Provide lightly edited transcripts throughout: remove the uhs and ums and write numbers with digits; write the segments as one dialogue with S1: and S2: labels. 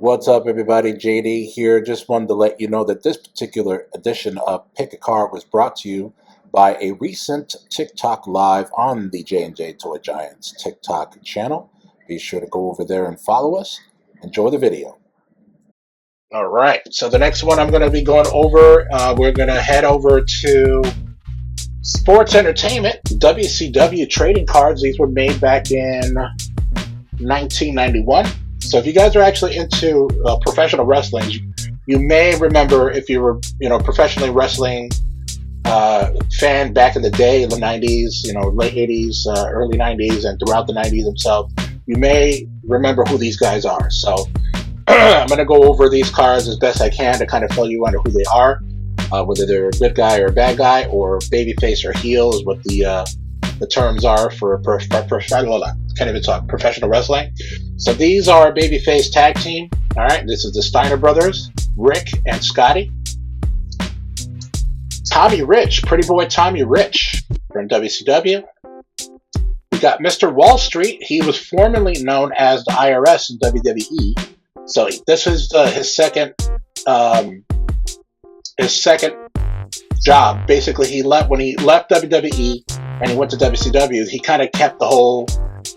S1: What's up, everybody? JD here. Just wanted to let you know that this particular edition of Pick a Card was brought to you by a recent TikTok live on the J&J Toy Giants TikTok channel. Be sure to go over there and follow us. Enjoy the video. All right, so the next one I'm going to be going over, we're going to head over to Sports Entertainment, WCW trading cards. These were made back in 1991. So if you guys are actually into professional wrestling, you may remember, if you were, professionally wrestling fan back in the day in the 90s, late 80s, early 90s, and throughout the 90s themselves, you may remember who these guys are. So I'm going to go over these cards as best I can to kind of fill you under who they are, whether they're a good guy or a bad guy, or babyface or heel is what the terms are for professional wrestling. So these are babyface tag team. All right, this is the Steiner brothers, Rick and Scotty. Tommy Rich, Pretty Boy Tommy Rich from WCW. We got Mr. Wall Street. He was formerly known as the IRS in WWE. So this is his second job. Basically, when he left WWE and he went to WCW, he kind of kept the whole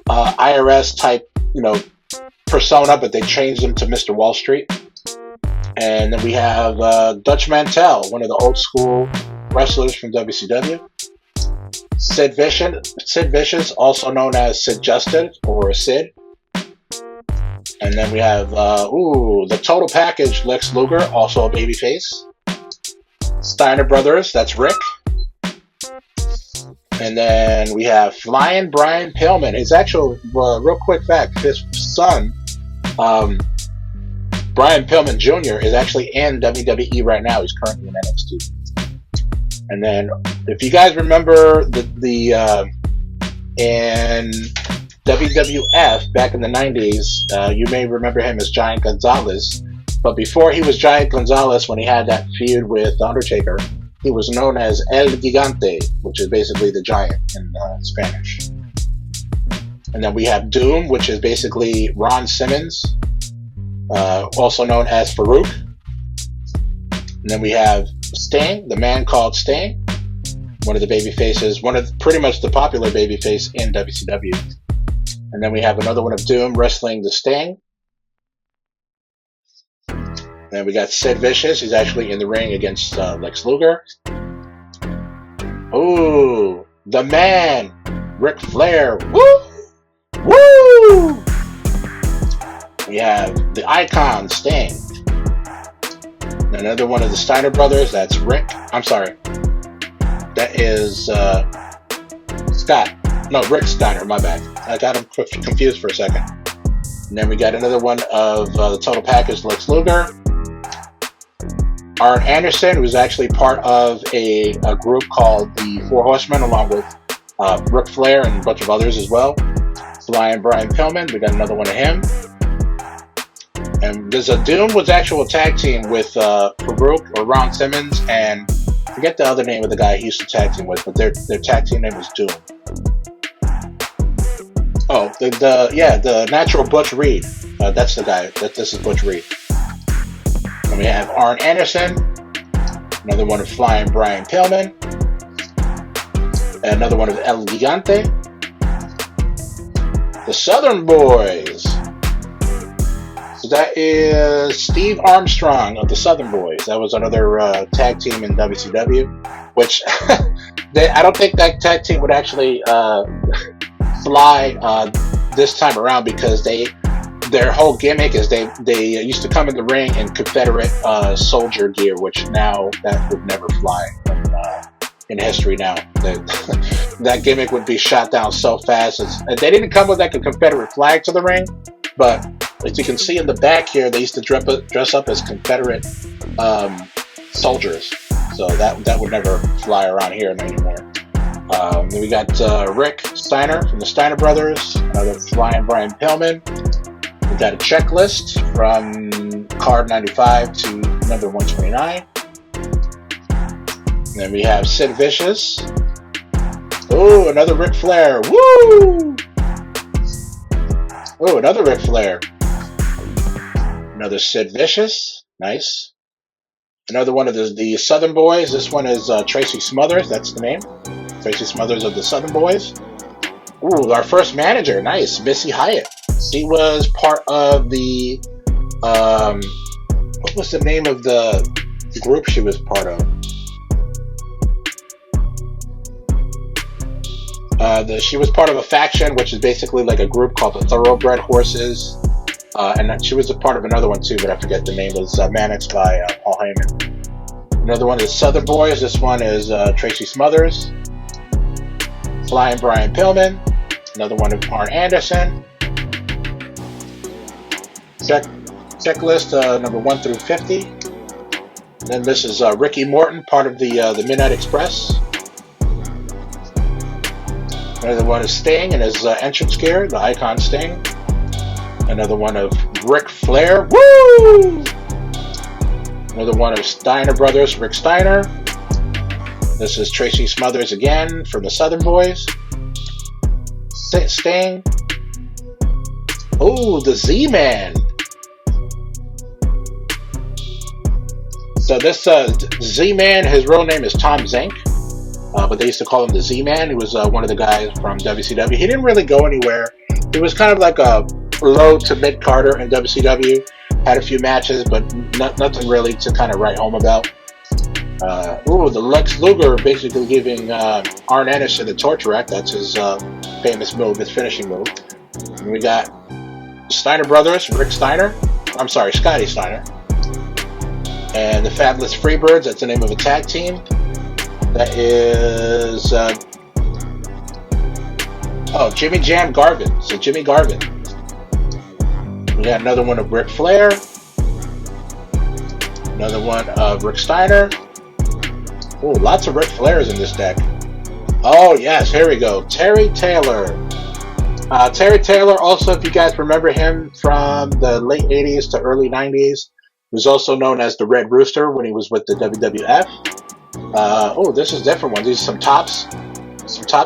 S1: IRS type, persona, but they changed him to Mr. Wall Street. And then we have Dutch Mantel, one of the old school wrestlers from WCW. Sid Vicious, also known as Sid Justin or Sid. And then we have the Total Package, Lex Luger, also a babyface. Steiner Brothers, that's Rick. And then we have Flying Brian Pillman. His actual, real quick fact, his son, Brian Pillman Jr., is actually in WWE right now. He's currently in NXT. And then, if you guys remember in WWF back in the 90s, you may remember him as Giant Gonzalez. But before he was Giant Gonzalez, when he had that feud with The Undertaker, he was known as El Gigante, which is basically the giant in Spanish. And then we have Doom, which is basically Ron Simmons, also known as Farouk. And then we have Sting, the Man Called Sting, one of the baby faces, pretty much the popular baby face in WCW. And then we have another one of Doom wrestling the Sting. And then we got Sid Vicious. He's actually in the ring against Lex Luger. Ooh, the man, Ric Flair. Woo! Woo! We have the icon, Sting. Another one of the Steiner brothers, that's Rick. I'm sorry. That is Rick Steiner, my bad. I got him confused for a second. And then we got another one of the Total Package, Lex Luger. Arn Anderson, who's actually part of a group called the Four Horsemen, along with Ric Flair and a bunch of others as well. Flying Brian Pillman, we got another one of him. And there's a Doom was actual tag team with Farouk or Ron Simmons, and I forget the other name of the guy he used to tag team with, but their tag team name was Doom. Oh, the Natural Butch Reed. That's the guy. This is Butch Reed. And we have Arn Anderson, another one of Flying Brian Pillman, and another one of El Gigante. The Southern Boys. So that is Steve Armstrong of the Southern Boys. That was another tag team in WCW, which I don't think that tag team would actually fly this time around, because their whole gimmick is they used to come in the ring in Confederate soldier gear, which now that would never fly in history now. That gimmick would be shot down so fast. They didn't come with like a Confederate flag to the ring, but as you can see in the back here, they used to dress up as Confederate soldiers. So that would never fly around here anymore. Then we got Rick Steiner from the Steiner Brothers, another Flying Brian Pillman. We got a checklist from card 95 to number 129. And then we have Sid Vicious. Oh, another Ric Flair. Woo! Oh, another Ric Flair. Another Sid Vicious. Nice. Another one of the Southern Boys. This one is Tracy Smothers. That's the name. Tracy Smothers of the Southern Boys. Ooh, our first manager. Nice. Missy Hyatt. She was part of the... what was the name of the group she was part of? She was part of a faction, which is basically like a group called the Thoroughbred Horses. And she was a part of another one too, but I forget the name. It was managed by Paul Heyman. Another one is Southern Boys. This one is Tracy Smothers. Flying Brian Pillman. Another one is Arn Anderson. Checklist number 1 through 50. Then this is Ricky Morton, part of the Midnight Express. Another one is Sting and his entrance gear, the Icon Sting. Another one of Ric Flair. Woo! Another one of Steiner Brothers, Rick Steiner. This is Tracy Smothers again from the Southern Boys. Sting. Oh, the Z-Man. So this Z-Man, his real name is Tom Zink. But they used to call him the Z-Man. He was one of the guys from WCW. He didn't really go anywhere. He was kind of like a low to mid Carter in WCW. Had a few matches, but nothing really to kind of write home about. The Lex Luger basically giving Arn Anderson the torture rack. That's his famous move, his finishing move. And we got Steiner Brothers, Rick Steiner. I'm sorry, Scotty Steiner. And the Fabulous Freebirds. That's the name of a tag team. That is Jimmy Jam Garvin. So Jimmy Garvin. We got another one of Ric Flair. Another one of Rick Steiner. Oh, lots of Ric Flairs in this deck. Oh yes, here we go. Terry Taylor. Terry Taylor, also, if you guys remember him from the late 80s to early 90s, was also known as the Red Rooster when he was with the WWF. This is a different one. These are some Topps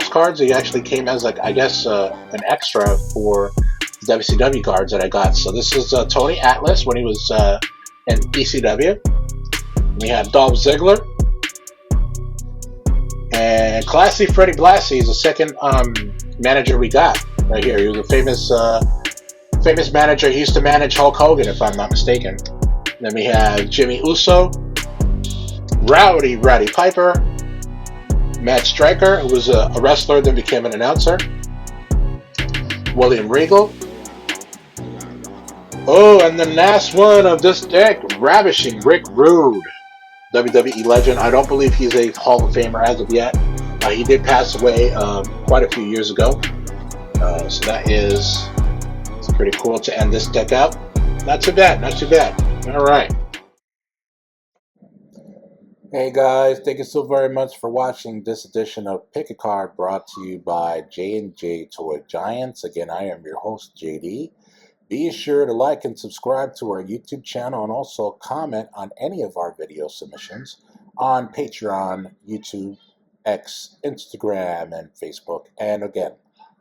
S1: cards. He actually came as, like, I guess, an extra for WCW cards that I got. So this is Tony Atlas when he was in ECW. We have Dolph Ziggler. And Classy Freddie Blassie is the second manager we got right here. He was a famous manager. He used to manage Hulk Hogan, if I'm not mistaken. Then we have Jimmy Uso. Rowdy Roddy Piper, Matt Striker, who was a wrestler, then became an announcer, William Regal. Oh, and the last one of this deck, Ravishing Rick Rude, WWE legend. I don't believe he's a Hall of Famer as of yet. He did pass away quite a few years ago. So that is pretty cool to end this deck out. Not too bad, not too bad. All right. Hey guys, thank you so very much for watching this edition of Pick a Card, brought to you by J&J Toy Giants. Again, I am your host, JD. Be sure to like and subscribe to our YouTube channel, and also comment on any of our video submissions on Patreon, YouTube, X, Instagram, and Facebook. And again,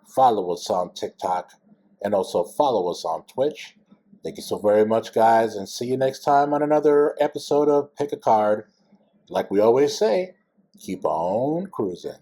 S1: follow us on TikTok, and also follow us on Twitch. Thank you so very much, guys, and see you next time on another episode of Pick a Card. Like we always say, keep on cruising.